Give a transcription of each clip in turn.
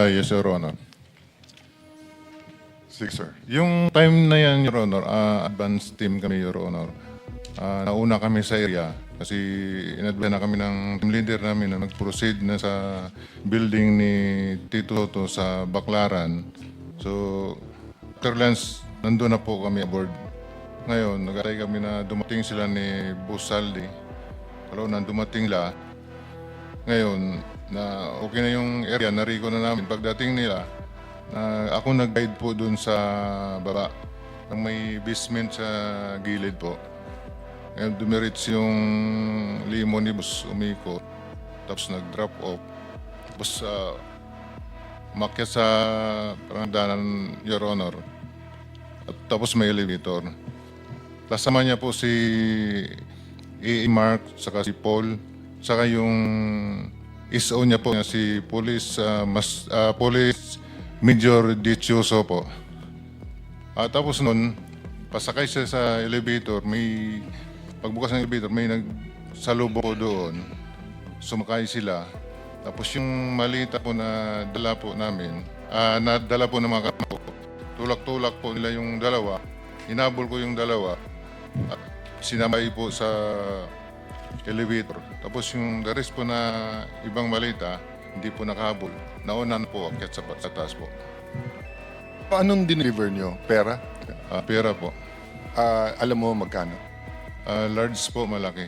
Yes, Your Honor. Sige, sir. Yung time na yan, Your Honor, advance team kami, Your Honor. Nauna kami sa area kasi inadvance na kami ng team leader namin na nag-proceed na sa building ni Tito Soto sa Baclaran. So, after lunch, nandun na po kami aboard. Ngayon, nag-atay kami na dumating sila ni Boss Saldi. Pero nang dumating la, ngayon, na okay na yung area, nariko na namin. Pagdating nila, ako nag-guide po dun sa baba. Ang may basement sa gilid po. Ngayon, dumiritz yung limo ni Boss umiko. Tapos nag-drop off. Tapos umakyat sa parangdanan, Your Honor. At tapos may elevator. Kasama niya po si E. Mark, saka si Paul, saka yung ISO niya po, si Police Major Dichoso po. Tapos nun, pasakay siya sa elevator, pagbukas ng elevator, may nagsalubo po doon. Sumakay sila. Tapos yung malita po na dala po namin, nadala po ng mga kasama po, tulak-tulak po nila yung dalawa, hinabol ko yung dalawa, at sinamay po sa elevator. Tapos yung the rest po na ibang malita, hindi po nakahabol. Nauna na po, akyat sa taas po. Anong dineliver nyo? Pera? Pera po. Alam mo magkano? Large po, malaki.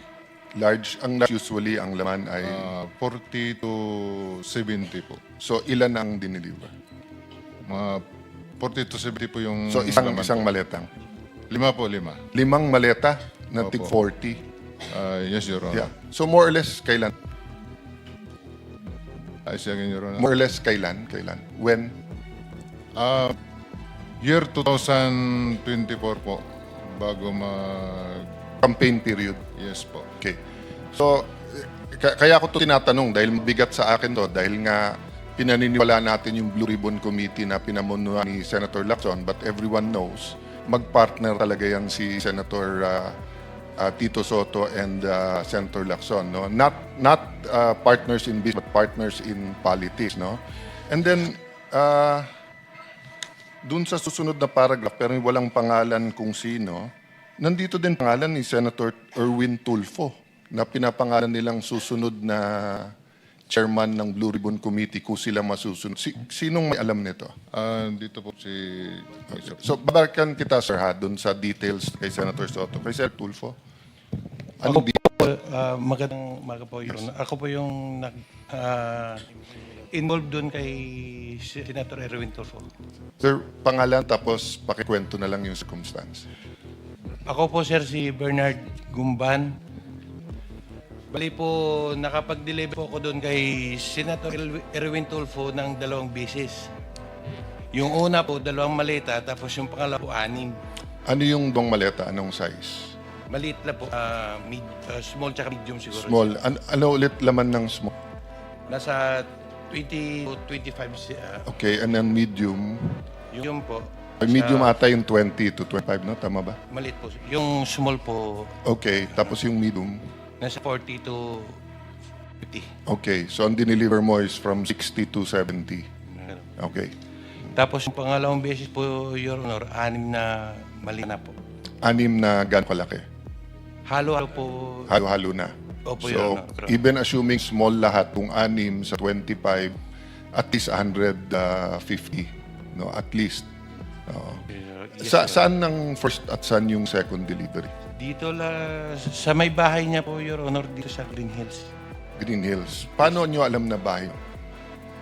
Large. Ang large usually, ang laman ay... 40 to 70 po. So, ilan ang dineliver? Mga 40 to 70 po yung... So, isang po. maletang? 5 po, 5. 5 maleta na Opo. tig 40? Yes, Your Honor. Yeah. So, more or less, kailan? Again, Your Honor. More or less, kailan? When? Year 2024 po, bago Campaign period? Yes po. Okay. So, kaya ko to tinatanong dahil mabigat sa akin to dahil nga pinaniniwala natin yung Blue Ribbon Committee na pinamunuan ni Senator Lacson, but everyone knows magpartner talaga yan si Senator Tito Soto and Senator Lacson, no? Not partners in business but partners in politics, no? And then dun sa susunod na paragraph pero walang pangalan kung sino, nandito din pangalan ni Senator Erwin Tulfo na pinapangalan nilang susunod na chairman ng Blue Ribbon Committee kung sila masusunod. Sinong may alam nito? Dito po si... So, babalikan kita, sir, ha, dun sa details kay Senator Soto. Kay Senator Tulfo? Ako po, magandang umaga po yun. Ako po yung involved doon kay Senator Erwin Tulfo. Sir, pangalan tapos pakikwento na lang yung circumstance. Ako po, sir, si Bernard Gumban. Bali po, nakapag-deliver po ako doon kay Senator Erwin Tulfo ng 2 beses. Yung una po, 2 maleta, tapos yung pangalawa po, 6. Ano yung dong maleta? Anong size? Maliit na po, small tsaka medium siguro. Small. Ano ulit laman ng small? Nasa 20 to 25. Okay, and then medium. Yung po. Medium ata yung 20 to 25, no? Tama ba? Maliit po. Yung small po, Okay, tapos yung medium. nasa 40 to 50. Okay, so ang dineliver mo is from 60 to 70. Okay. Tapos yung pangalawang beses po, Your Honor, 6 na mali na po. 6 na gano'ng kalaki? Halo-halo po. Halo-halo na. Opo, So, Your Honor. even assuming small lahat, kung 6 sa 25, at least 150, no? At least. Oo. Yes, Saan ang first at saan yung second delivery? Dito sa may bahay niya po, Your Honor, dito sa Green Hills. Green Hills. Paano nyo alam na bahay?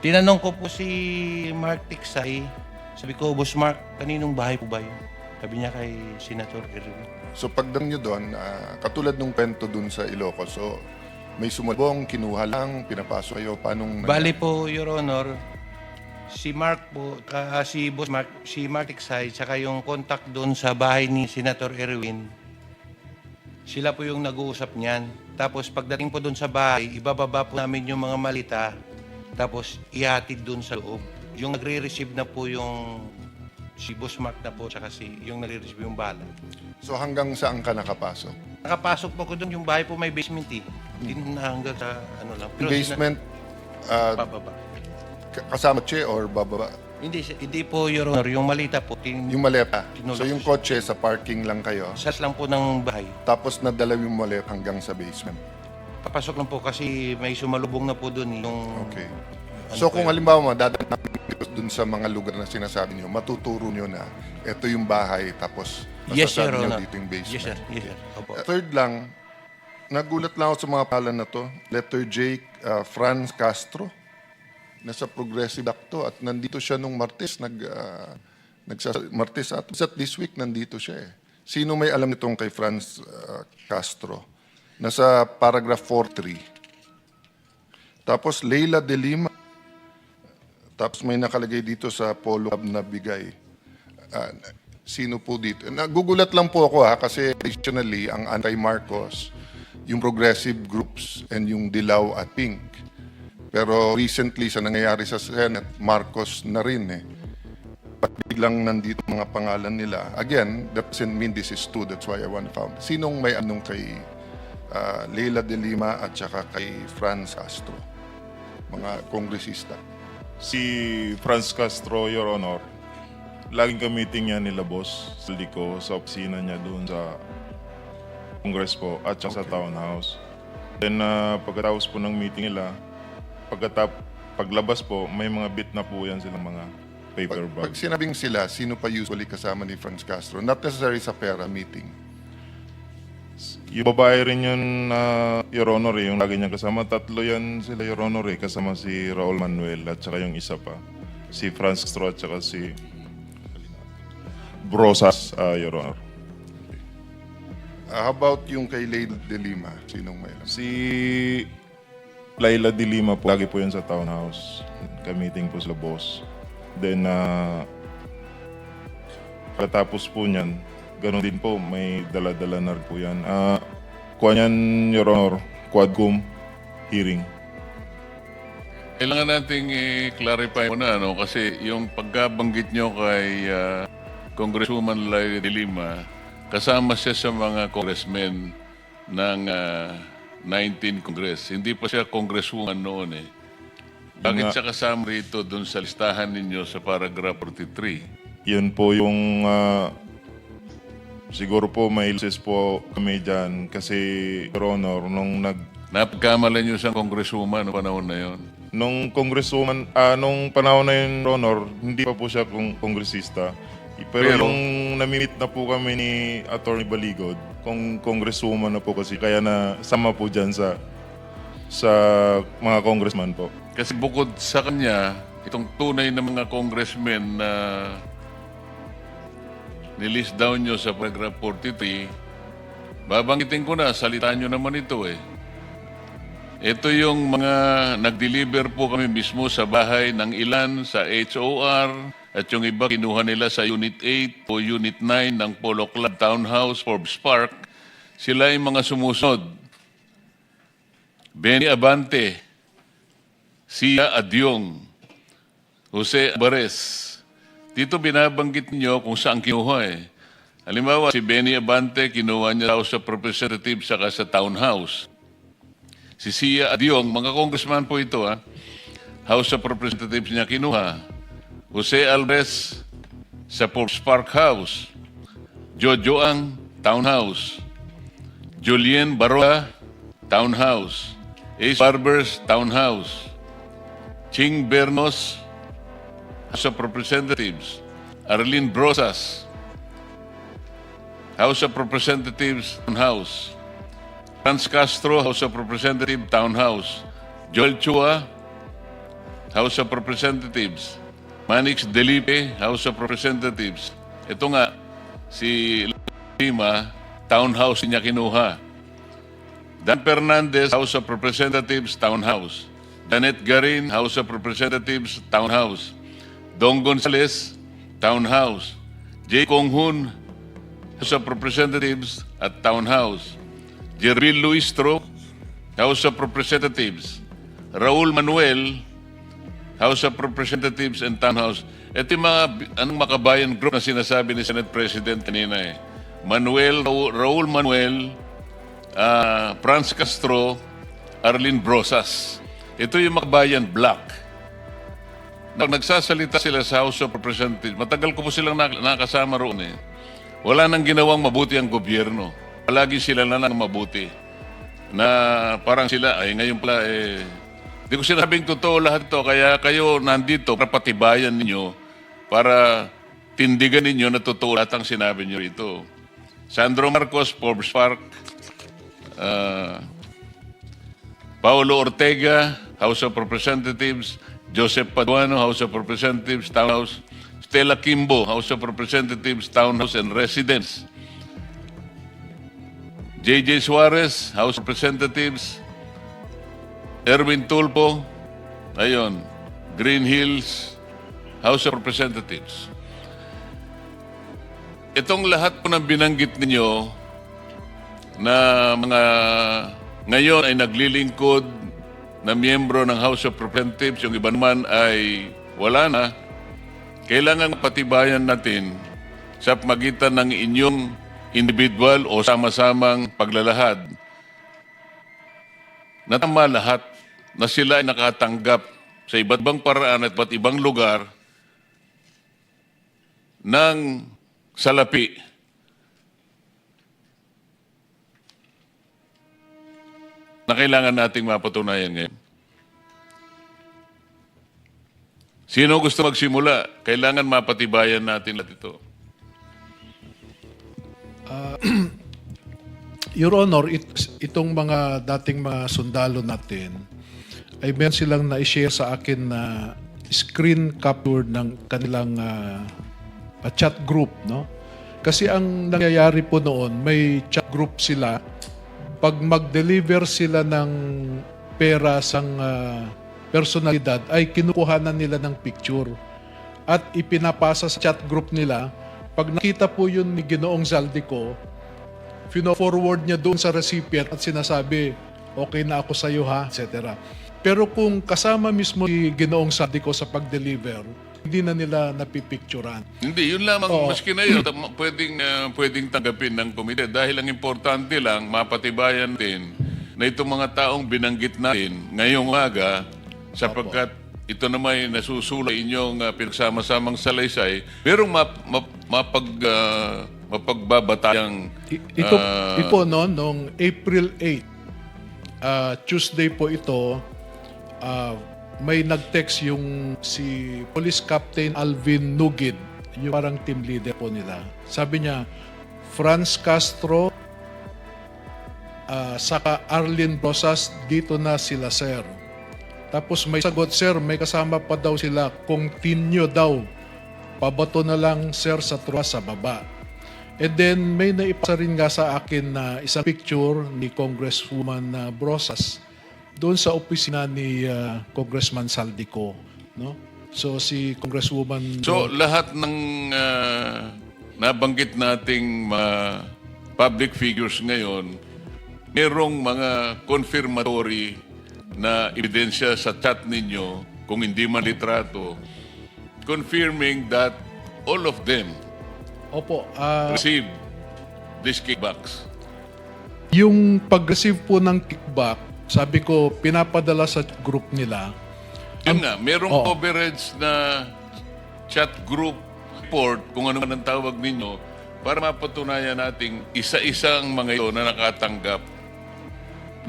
Tinanong ko po si Mark Tiksay. Sabi ko, Boss Mark, kaninong bahay po ba yun? Sabi niya kay Senator Erwin. So pagdang nyo doon, katulad nung kwento doon sa Ilocos, so may sumalbong, kinuha lang, pinapasok kayo, paanong... Bali po, Your Honor, si Mark po, si Boss Mark, si Mark Tiksay, tsaka yung contact doon sa bahay ni Senator Erwin, sila po yung nag-uusap niyan. Tapos pagdating po doon sa bahay, ibababa po namin yung mga malita, tapos ihatid doon sa loob. Yung nagre-receive na po yung si Boss Mark na po, tsaka yung nagre-receive yung bala. So hanggang saan ka nakapasok? Nakapasok po ko doon, yung bahay po may basement eh. Hindi na hanggang sa ano lang. Pero Basement, pababa. kasama kotse or bababa? Hindi po, Your Honor. Yung malita po, Yung maleta. Tinulak So yung kotse sa parking lang kayo, sas lang po ng bahay. tapos nadala yung maleta hanggang sa basement. Papasok lang po kasi may sumalubong na po doon. Yung, Okay. Ano So po kung yun? halimbawa dadaan dun sa mga lugar na sinasabi niyo, matuturo niyo na ito yung bahay tapos Yes, Your masasabi niyo Honor. dito yung basement. Yes, sir. Yes, sir. Opo. Third lang, nagulat lang ako sa mga pangalan na to. Letter J, Franz Castro. Nasa Progressive Act to. At nandito siya nung Martes. Martes at this week nandito siya eh. Sino may alam nitong kay Franz Castro? Nasa paragraph 43. Tapos Leila de Lima. Tapos may nakalagay dito sa Polo Club na bigay. Sino po dito? Nagugulat lang po ako kasi additionally, ang anti-Marcos, yung progressive groups and yung Dilaw at Pink. Pero recently, sa nangyayari sa Senate, Marcos na rin eh. Ba't biglang nandito mga pangalan nila? Again, that doesn't mean this is true. That's why I want to found. Sinong may anong kay Leila de Lima at saka kay Franz Castro? Mga kongresista. Si Franz Castro, Your Honor, laging ka-meeting niya nila boss sa Lico, sa opisina niya doon sa Congress po at saka sa townhouse. Then pagkatapos po ng meeting nila, paglabas po, may mga bit na po yan silang mga paper Pag bag. sinabing sila, sino pa usually kasama ni Franz Castro? Not necessarily sa pera meeting. Yung babae rin yun, Your Honor, yung lagi niyang kasama. Tatlo yan sila, Your Honor, kasama si Raul Manuel at saka yung isa pa. Si Franz Castro at saka si Brosas, Your Honor. How about yung kay Leila de Lima? Sinong may alam? Si Laila de Lima po, lagi po yan sa townhouse. Ka-meeting po sila boss. Then, pagkatapos po niyan, ganun din po, may dala-dala na rin po yan. Kuha niyan, Your Honor, Quadcom hearing. Kailangan nating i-clarify muna, no? Kasi yung pagkabanggit nyo kay Congresswoman Laila de Lima, kasama siya sa mga congressmen ng 19 Congress. Hindi pa siya congresswoman noon eh. Bakit siya kasama rito dun sa listahan ninyo sa paragraph 43? Yun po yung, siguro po may ilses po kami dyan kasi, Your Honor, nung Napagkamalan nyo siyang congresswoman noong panahon na yon. nung congresswoman, nung panahon na yun, Your Honor, hindi pa po siya kongresista. Pero yung namimit na po kami ni Attorney Baligod, kung congresswoman na po kasi, kaya na sama po dyan sa mga congressman po. Kasi bukod sa kanya, itong tunay na mga congressmen na nilist down nyo sa paragraph 43, babanggitin ko na, salitaan nyo naman ito eh. Ito yung mga nag-deliver po kami mismo sa bahay ng ilan sa HOR at yung iba kinuha nila sa Unit 8 o Unit 9 ng Polo Club Townhouse, Forbes Park. Sila yung mga sumusunod. Benny Abante, Sia Adyong, Jose Alvarez. Dito binabanggit niyo kung saan kinuha eh. Halimbawa, si Benny Abante, kinuha niya sa House of Representatives saka sa Townhouse. Si Sia Adyong, mga congressman po ito ha, House of Representatives niya kinuha. Jose Alvarez sa Forbes Park House. Jojo Ang, Townhouse. Julien Barola, Townhouse. Ace Barbers, Townhouse. Ching Bernos, House of Representatives. Arlene Brosas, House of Representatives, Townhouse. Franz Castro, House of Representatives, Townhouse. Joel Chua, House of Representatives. Manix Delipe, House of Representatives. Ito nga, si Lima, Townhouse niya kinuha. Dan Fernandez, House of Representatives, Townhouse. Janet Garin, House of Representatives, Townhouse. Dong Gonzales, Townhouse. J. Konghun, House of Representatives at Townhouse. Jervil Luistro, House of Representatives. Raul Manuel, House of Representatives and Townhouse. Ito yung mga anong makabayan group na sinasabi ni Senate President kanina eh. Raul Manuel, Franz Castro, Arlene Brosas. Ito yung makabayan block. nagsasalita sila sa House of Representatives, matagal ko po silang nakasama roon eh. Wala nang ginawang mabuti ang gobyerno. Palagi sila na lang mabuti. Na parang sila, ay ngayon pala eh, di ko sinabing totoo lahat to, kaya kayo nandito para patibayan ninyo, para tindigan ninyo na totoo lahat ang sinabi nyo rito. Sandro Marcos, Forbes Park, Paulo Ortega, House of Representatives, Joseph Paduano, House of Representatives, Townhouse, Stella Kimbo, House of Representatives, Townhouse and Residence, J.J. Suarez, House of Representatives, Erwin Tulpo, ayun, Green Hills, House of Representatives. Itong lahat po ng binanggit ninyo na mga ngayon ay naglilingkod na miyembro ng House of Representatives, yung iba naman ay wala na, kailangan patibayan natin sa pagitan ng inyong individual o sama-samang paglalahad na tama lahat na sila ay nakatanggap sa iba't ibang paraan at iba't ibang lugar ng salapi na kailangan nating mapatunayan ngayon. Sino gusto magsimula? Kailangan mapatibayan natin lahat ito. Your Honor, itong mga dating mga sundalo natin ay meron silang na-share sa akin na screen capture ng kanilang chat group, no? Kasi ang nangyayari po noon, may chat group sila. Pag mag-deliver sila ng pera sa personalidad, ay kinukuhanan nila ng picture at ipinapasa sa chat group nila. Pag nakita po yun ni Ginoong Zaldico, fino-forward niya doon sa recipient at sinasabi, okay na ako sa iyo ha, etc. Pero kung kasama mismo si Ginoong Zaldico sa pag-deliver, hindi na nila napipicturan. Hindi, yun lamang, maski na yun, pwedeng tanggapin ng komite. Dahil ang importante lang, mapatibayan din na itong mga taong binanggit natin ngayong umaga, sapagkat ito naman ay nasusulay inyong pinagsama-samang salaysay, merong mapagbabatayang... Ito no, noong April 8, Tuesday po ito, may nag-text yung si Police Captain Alvin Nugid, yung parang team leader po nila. Sabi niya, Franz Castro, saka Arlene Rosas, dito na sila, sir. Tapos may sagot, sir, may kasama pa daw sila, continue daw. Pabato na lang, sir, sa truwa sa baba. And then may naipasa rin nga sa akin na isang picture ni Congresswoman Brosas doon sa opisina ni Congressman Zaldico, no? So si Congresswoman... So lahat ng nabanggit nating public figures ngayon, merong mga confirmatory na ebidensya sa chat ninyo, kung hindi man litrato, confirming that all of them received these kickbacks. Yung pag-receive po ng kickback, sabi ko, pinapadala sa group nila. Yun nga, merong coverage na chat group report, kung ano man ang tawag ninyo, para mapatunayan nating isa-isang mga ito na nakatanggap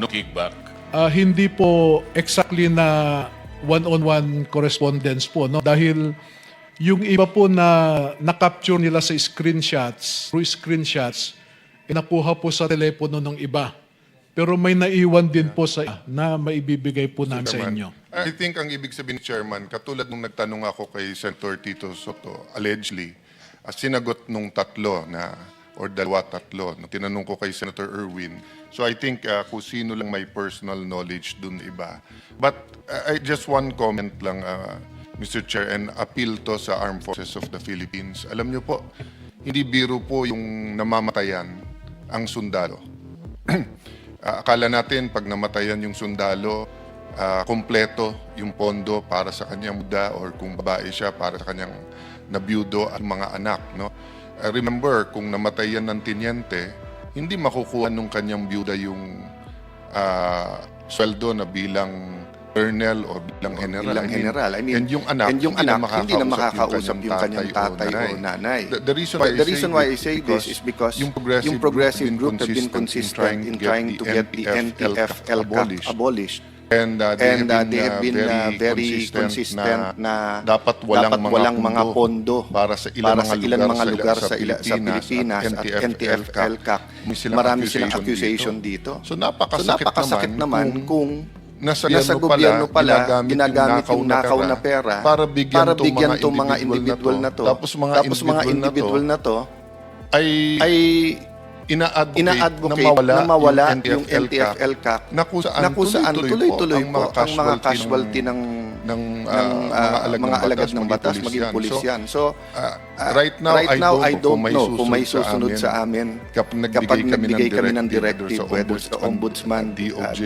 ng kickback. Hindi po exactly na one-on-one correspondence po, no? Dahil yung iba po na na-capture nila sa screenshots, through screenshots, nakuha po sa telepono ng iba. Pero may naiwan din po sa na maibibigay po namin sa inyo. I think ang ibig sabihin, Chairman, katulad nung nagtanong ako kay Senator Tito Soto, allegedly, sinagot nung tatlo or tatlo, nung tinanong ko kay Senator Erwin. So I think kung sino lang may personal knowledge dun iba. But I just one comment lang, Mr. Chair, and appeal to sa Armed Forces of the Philippines. Alam niyo po, hindi biro po yung namamatayan ang sundalo. Akala natin pag namatayan yung sundalo, kompleto yung pondo para sa kanyang muda or kung babae siya para sa kanyang nabiyudo at mga anak. No? Remember, kung namatay yan ng tinyente, hindi makukuha nung kanyang biyuda yung sweldo na bilang colonel o bilang general. I mean, and yung anak, hindi na makakausap yung kanyang tatay o nanay. The reason But why the reason why I say this is because yung yung progressive group have been consistent in trying to get the NTF-ELCAC abolished. And they have been very consistent na dapat walang mga pondo para sa ilang mga lugar sa Pilipinas at NTF-ELCAC. Marami silang accusation dito. So napakasakit naman kung nasa nasa gobyerno pala ginagamit yung nakaw na pera para bigyan tong mga individual na to. Tapos mga individual na to ay ina-advocate na mawala yung NTF-ELCAC na kung saan tuloy-tuloy po ang mga casualty ng mga alagad ng batas, maging pulis yan. So, right now, I don't know kung may susunod sa amin kapag nagbigay kami ng directive, whether sa Ombudsman, DOJ,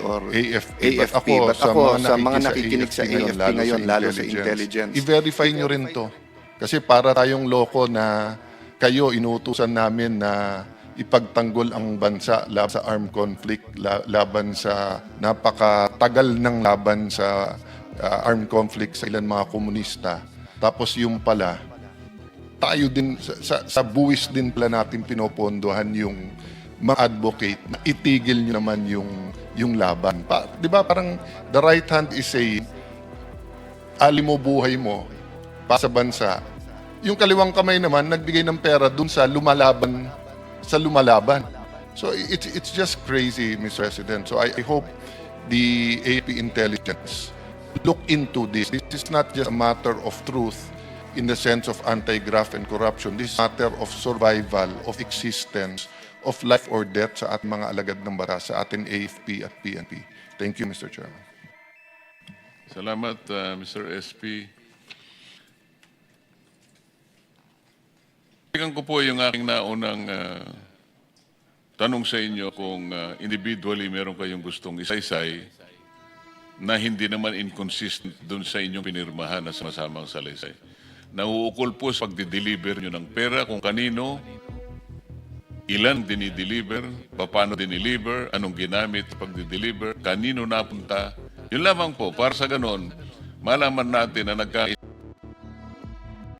or AFP. But ako, sa mga nakikinig sa AFP ngayon, lalo sa intelligence, i-verify nyo rin to. Kasi para tayong loko na kayo inuutusan namin na ipagtanggol ang bansa laban sa armed conflict, laban sa napakatagal ng laban sa armed conflict sa ilan mga komunista. Tapos yung pala, tayo din, sa buwis din pala natin pinopondohan yung ma-advocate na itigil nyo naman yung laban. Di ba parang the right hand is saying, ali mo buhay mo para sa bansa. Yung kaliwang kamay naman nagbigay ng pera dun sa lumalaban. So it's just crazy, Mr. President. So I hope the AP intelligence look into this. This is not just a matter of truth in the sense of anti-graft and corruption. This is a matter of survival, of existence, of life or death sa ating mga alagad ng batas, sa ating AFP at PNP. Thank you, Mr. Chairman. Salamat, Mr. SP. Balikan ko po yung aking naunang tanong sa inyo kung individually meron kayong gustong isaysay na hindi naman inconsistent dun sa inyong pinirmahan na samasamang salaysay. Nauukol po sa pagdi-deliver nyo ng pera, kung kanino, ilan dinideliver, paano dinideliver, anong ginamit sa pagdi-deliver, kanino napunta. Yun lamang po, para sa ganon, malaman natin na nagkaisa